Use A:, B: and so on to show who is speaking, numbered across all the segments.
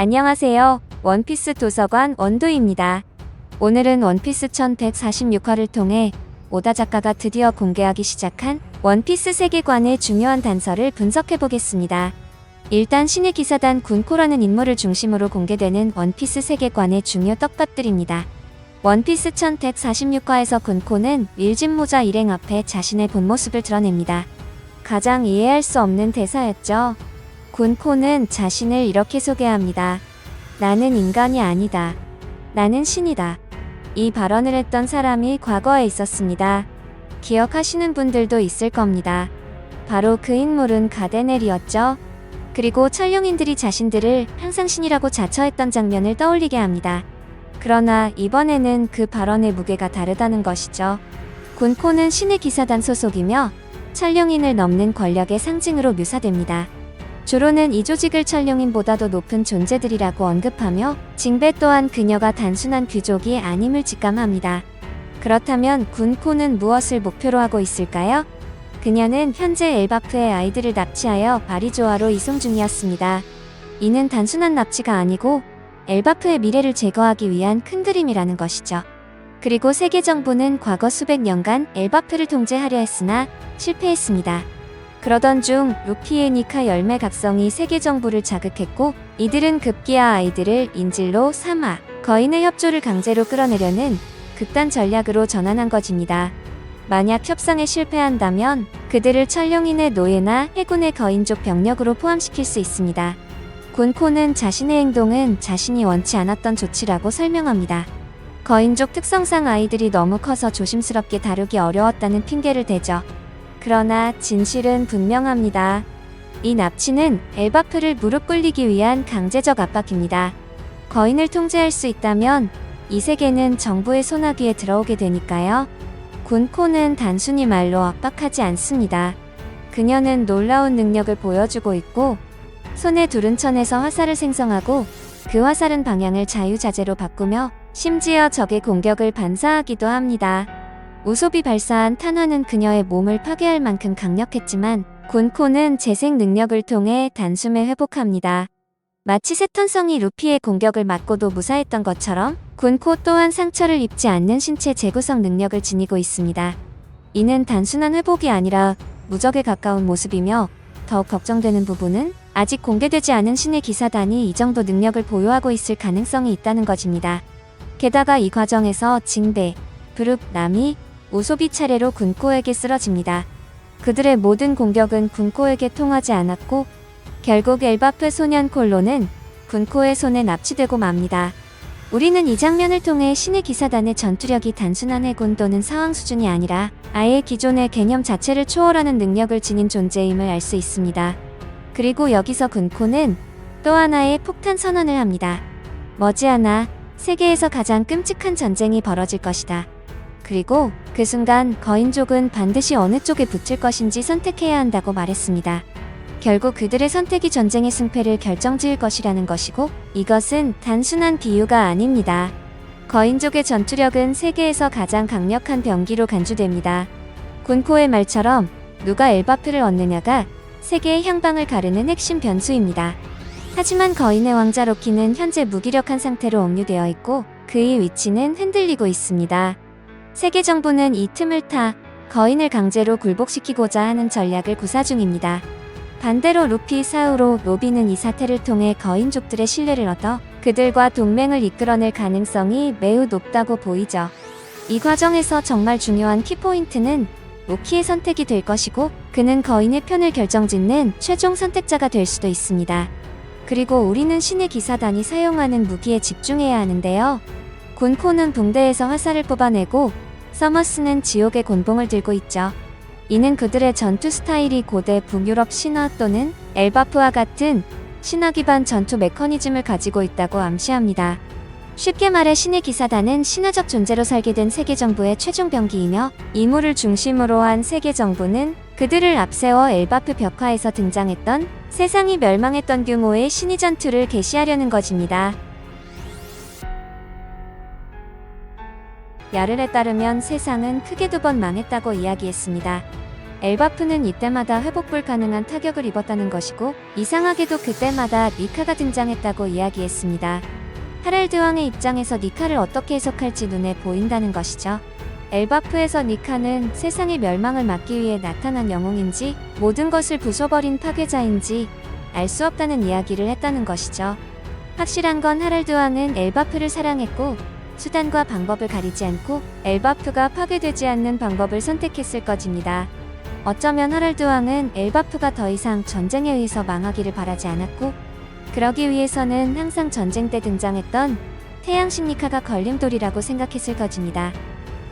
A: 안녕하세요. 원피스 도서관 원도입니다. 오늘은 원피스 1146화를 통해 오다 작가가 드디어 공개하기 시작한 원피스 세계관의 중요한 단서를 분석해보겠습니다. 일단 신의 기사단 군코라는 인물을 중심으로 공개되는 원피스 세계관의 중요 떡밥들입니다. 원피스 1146화에서 군코는 밀짚 모자 일행 앞에 자신의 본 모습을 드러냅니다. 가장 이해할 수 없는 대사였죠. 군코는 자신을 이렇게 소개합니다. 나는 인간이 아니다. 나는 신이다. 이 발언을 했던 사람이 과거에 있었습니다. 기억하시는 분들도 있을 겁니다. 바로 그 인물은 가데넬이었죠. 그리고 찰령인들이 자신들을 항상 신이라고 자처했던 장면을 떠올리게 합니다. 그러나 이번에는 그 발언의 무게가 다르다는 것이죠. 군코는 신의 기사단 소속이며 찰령인을 넘는 권력의 상징으로 묘사됩니다. 주로는 이 조직을 찰령인보다도 높은 존재들이라고 언급하며 징베 또한 그녀가 단순한 귀족이 아님을 직감합니다. 그렇다면 군코는 무엇을 목표로 하고 있을까요? 그녀는 현재 엘바프의 아이들을 납치하여 바리조아로 이송 중이었습니다. 이는 단순한 납치가 아니고 엘바프의 미래를 제거하기 위한 큰 그림이라는 것이죠. 그리고 세계 정부는 과거 수백 년간 엘바프를 통제하려 했으나 실패했습니다. 그러던 중 루피의 니카 열매 각성이 세계 정부를 자극했고 이들은 급기야 아이들을 인질로 삼아 거인의 협조를 강제로 끌어내려는 극단 전략으로 전환한 것입니다. 만약 협상에 실패한다면 그들을 찰령인의 노예나 해군의 거인족 병력으로 포함시킬 수 있습니다. 군코는 자신의 행동은 자신이 원치 않았던 조치라고 설명합니다. 거인족 특성상 아이들이 너무 커서 조심스럽게 다루기 어려웠다는 핑계를 대죠. 그러나 진실은 분명합니다. 이 납치는 엘바프를 무릎 꿇리기 위한 강제적 압박입니다. 거인을 통제할 수 있다면 이 세계는 정부의 손아귀에 들어오게 되니까요. 군코는 단순히 말로 압박하지 않습니다. 그녀는 놀라운 능력을 보여주고 있고 손에 두른 천에서 화살을 생성하고 그 화살은 방향을 자유자재로 바꾸며 심지어 적의 공격을 반사하기도 합니다. 우소비 발사한 탄환은 그녀의 몸을 파괴할 만큼 강력했지만 군코는 재생 능력을 통해 단숨에 회복합니다. 마치 세턴성이 루피의 공격을 맞고도 무사했던 것처럼 군코 또한 상처를 입지 않는 신체 재구성 능력을 지니고 있습니다. 이는 단순한 회복이 아니라 무적에 가까운 모습이며 더욱 걱정되는 부분은 아직 공개되지 않은 신의 기사단이 이 정도 능력을 보유하고 있을 가능성이 있다는 것입니다. 게다가 이 과정에서 징베, 브룩, 나미, 우소비 차례로 군코에게 쓰러집니다. 그들의 모든 공격은 군코에게 통하지 않았고 결국 엘바프 소년 콜로는 군코의 손에 납치되고 맙니다. 우리는 이 장면을 통해 신의 기사단의 전투력이 단순한 해군 또는 상황 수준이 아니라 아예 기존의 개념 자체를 초월하는 능력을 지닌 존재임을 알 수 있습니다. 그리고 여기서 군코는 또 하나의 폭탄 선언을 합니다. 머지않아 세계에서 가장 끔찍한 전쟁이 벌어질 것이다. 그리고 그 순간 거인족은 반드시 어느 쪽에 붙을 것인지 선택해야 한다고 말했습니다. 결국 그들의 선택이 전쟁의 승패를 결정지을 것이라는 것이고 이것은 단순한 비유가 아닙니다. 거인족의 전투력은 세계에서 가장 강력한 병기로 간주됩니다. 군코의 말처럼 누가 엘바프를 얻느냐가 세계의 향방을 가르는 핵심 변수입니다. 하지만 거인의 왕자 로키는 현재 무기력한 상태로 억류되어 있고 그의 위치는 흔들리고 있습니다. 세계 정부는 이 틈을 타 거인을 강제로 굴복시키고자 하는 전략을 구사 중입니다. 반대로 루피, 사우로, 로비는 이 사태를 통해 거인족들의 신뢰를 얻어 그들과 동맹을 이끌어낼 가능성이 매우 높다고 보이죠. 이 과정에서 정말 중요한 키포인트는 로키의 선택이 될 것이고 그는 거인의 편을 결정짓는 최종 선택자가 될 수도 있습니다. 그리고 우리는 신의 기사단이 사용하는 무기에 집중해야 하는데요. 군코는 붕대에서 화살을 뽑아내고 서머스는 지옥의 곤봉을 들고 있죠. 이는 그들의 전투 스타일이 고대 북유럽 신화 또는 엘바프와 같은 신화 기반 전투 메커니즘을 가지고 있다고 암시합니다. 쉽게 말해 신의 기사단은 신화적 존재로 살게 된 세계 정부의 최종 병기이며 이물을 중심으로 한 세계 정부는 그들을 앞세워 엘바프 벽화에서 등장했던 세상이 멸망했던 규모의 신의 전투를 개시하려는 것입니다. 야를에 따르면 세상은 크게 두 번 망했다고 이야기했습니다. 엘바프는 이때마다 회복 불가능한 타격을 입었다는 것이고 이상하게도 그때마다 니카가 등장했다고 이야기했습니다. 하랄드 왕의 입장에서 니카를 어떻게 해석할지 눈에 보인다는 것이죠. 엘바프에서 니카는 세상의 멸망을 막기 위해 나타난 영웅인지 모든 것을 부숴버린 파괴자인지 알 수 없다는 이야기를 했다는 것이죠. 확실한 건 하랄드 왕은 엘바프를 사랑했고 수단과 방법을 가리지 않고 엘바프가 파괴되지 않는 방법을 선택했을 것입니다. 어쩌면 하랄드 왕은 엘바프가 더 이상 전쟁에 의해서 망하기를 바라지 않았고 그러기 위해서는 항상 전쟁 때 등장했던 태양신 니카가 걸림돌이라고 생각했을 것입니다.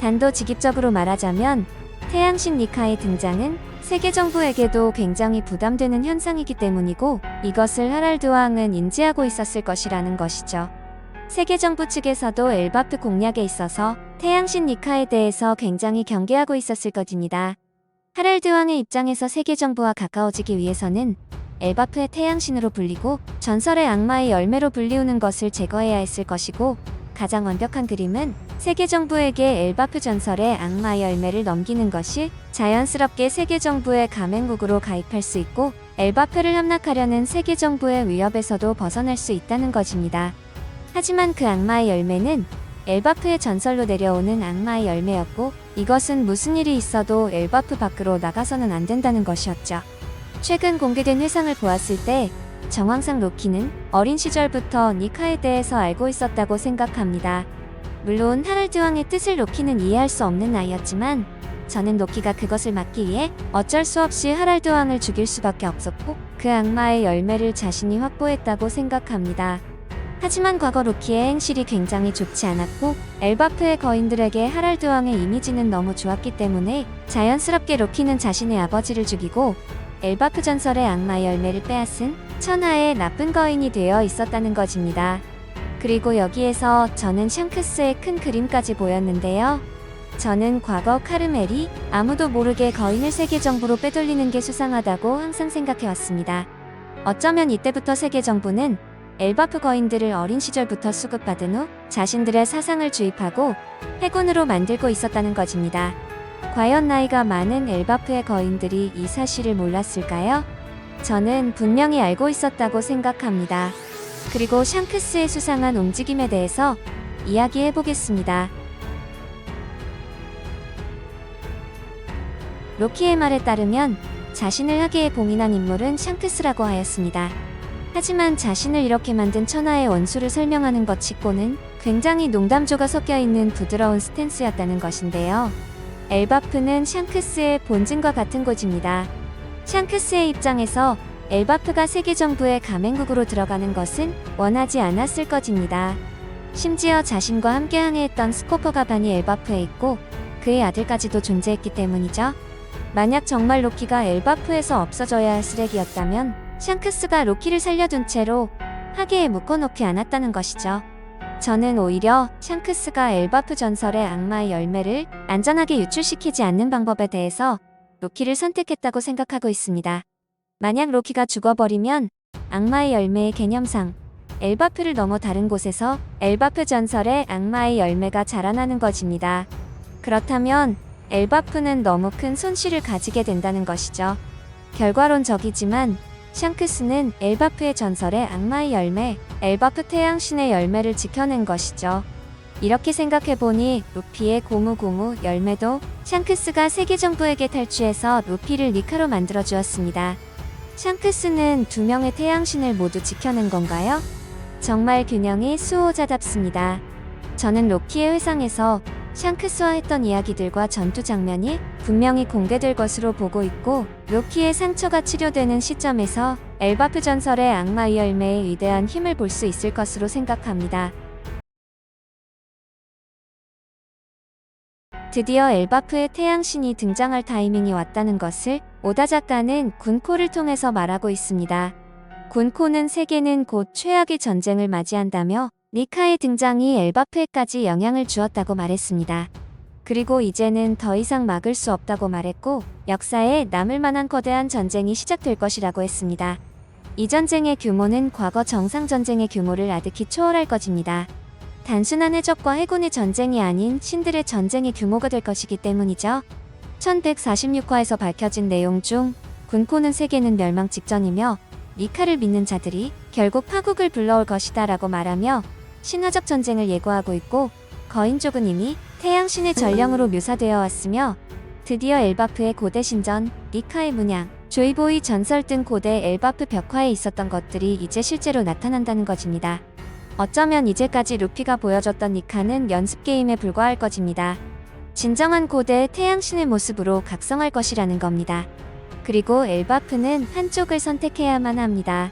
A: 단도직입적으로 말하자면 태양신 니카의 등장은 세계 정부에게도 굉장히 부담되는 현상이기 때문이고 이것을 하랄드 왕은 인지하고 있었을 것이라는 것이죠. 세계 정부 측에서도 엘바프 공략에 있어서 태양신 니카에 대해서 굉장히 경계하고 있었을 것입니다. 하랄드 왕의 입장에서 세계 정부와 가까워지기 위해서는 엘바프의 태양신으로 불리고 전설의 악마의 열매로 불리우는 것을 제거해야 했을 것이고 가장 완벽한 그림은 세계 정부에게 엘바프 전설의 악마 열매를 넘기는 것이 자연스럽게 세계 정부의 가맹국으로 가입할 수 있고 엘바프를 함락하려는 세계 정부의 위협에서도 벗어날 수 있다는 것입니다. 하지만 그 악마의 열매는 엘바프의 전설로 내려오는 악마의 열매였고 이것은 무슨 일이 있어도 엘바프 밖으로 나가서는 안 된다는 것이었죠. 최근 공개된 회상을 보았을 때 정황상 로키는 어린 시절부터 니카에 대해서 알고 있었다고 생각합니다. 물론 하랄드 왕의 뜻을 로키는 이해할 수 없는 아이였지만 저는 로키가 그것을 막기 위해 어쩔 수 없이 하랄드 왕을 죽일 수밖에 없었고 그 악마의 열매를 자신이 확보했다고 생각합니다. 하지만 과거 로키의 행실이 굉장히 좋지 않았고 엘바프의 거인들에게 하랄드 왕의 이미지는 너무 좋았기 때문에 자연스럽게 로키는 자신의 아버지를 죽이고 엘바프 전설의 악마 열매를 빼앗은 천하의 나쁜 거인이 되어 있었다는 것입니다. 그리고 여기에서 저는 샹크스의 큰 그림까지 보였는데요. 저는 과거 카르멜이 아무도 모르게 거인을 세계 정부로 빼돌리는 게 수상하다고 항상 생각해왔습니다. 어쩌면 이때부터 세계 정부는 엘바프 거인들을 어린 시절부터 수급받은 후 자신들의 사상을 주입하고 해군으로 만들고 있었다는 것입니다. 과연 나이가 많은 엘바프의 거인들이 이 사실을 몰랐을까요? 저는 분명히 알고 있었다고 생각합니다. 그리고 샹크스의 수상한 움직임에 대해서 이야기해 보겠습니다. 로키의 말에 따르면 자신을 하계에 봉인한 인물은 샹크스라고 하였습니다. 하지만 자신을 이렇게 만든 천하의 원수를 설명하는 것 치고는 굉장히 농담조가 섞여있는 부드러운 스탠스였다는 것인데요. 엘바프는 샹크스의 본진과 같은 곳입니다. 샹크스의 입장에서 엘바프가 세계 정부의 가맹국으로 들어가는 것은 원하지 않았을 것입니다. 심지어 자신과 함께 항해했던 스코퍼 가반이 엘바프에 있고 그의 아들까지도 존재했기 때문이죠. 만약 정말 로키가 엘바프에서 없어져야 할 쓰레기였다면 샹크스가 로키를 살려둔 채로 하계에 묶어놓지 않았다는 것이죠. 저는 오히려 샹크스가 엘바프 전설의 악마의 열매를 안전하게 유출시키지 않는 방법에 대해서 로키를 선택했다고 생각하고 있습니다. 만약 로키가 죽어버리면 악마의 열매의 개념상 엘바프를 넘어 다른 곳에서 엘바프 전설의 악마의 열매가 자라나는 것입니다. 그렇다면 엘바프는 너무 큰 손실을 가지게 된다는 것이죠. 결과론적이지만 샹크스는 엘바프의 전설의 악마의 열매, 엘바프 태양신의 열매를 지켜낸 것이죠. 이렇게 생각해보니 루피의 고무고무 열매도 샹크스가 세계 정부에게 탈취해서 루피를 니카로 만들어주었습니다. 샹크스는 두 명의 태양신을 모두 지켜낸 건가요? 정말 균형이 수호자답습니다. 저는 로키의 회상에서 샹크스와 했던 이야기들과 전투 장면이 분명히 공개될 것으로 보고 있고 로키의 상처가 치료되는 시점에서 엘바프 전설의 악마 열매의 위대한 힘을 볼 수 있을 것으로 생각합니다. 드디어 엘바프의 태양신이 등장할 타이밍이 왔다는 것을 오다 작가는 군코를 통해서 말하고 있습니다. 군코는 세계는 곧 최악의 전쟁을 맞이한다며 니카의 등장이 엘바프에까지 영향을 주었다고 말했습니다. 그리고 이제는 더 이상 막을 수 없다고 말했고 역사에 남을 만한 거대한 전쟁이 시작될 것이라고 했습니다. 이 전쟁의 규모는 과거 정상전쟁의 규모를 아득히 초월할 것입니다. 단순한 해적과 해군의 전쟁이 아닌 신들의 전쟁의 규모가 될 것이기 때문이죠. 1146화에서 밝혀진 내용 중 군포는 세계는 멸망 직전이며 니카를 믿는 자들이 결국 파국을 불러올 것이다 라고 말하며 신화적 전쟁을 예고하고 있고, 거인족은 이미 태양신의 전령으로 묘사되어 왔으며 드디어 엘바프의 고대 신전, 니카의 문양, 조이보이 전설 등 고대 엘바프 벽화에 있었던 것들이 이제 실제로 나타난다는 것입니다. 어쩌면 이제까지 루피가 보여줬던 니카는 연습게임에 불과할 것입니다. 진정한 고대 태양신의 모습으로 각성할 것이라는 겁니다. 그리고 엘바프는 한쪽을 선택해야만 합니다.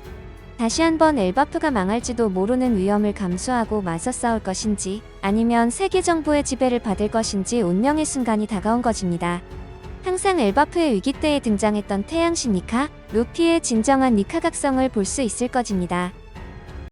A: 다시 한번 엘바프가 망할지도 모르는 위험을 감수하고 맞서 싸울 것인지, 아니면 세계 정부의 지배를 받을 것인지 운명의 순간이 다가온 것입니다. 항상 엘바프의 위기 때에 등장했던 태양신 니카, 루피의 진정한 니카 각성을 볼 수 있을 것입니다.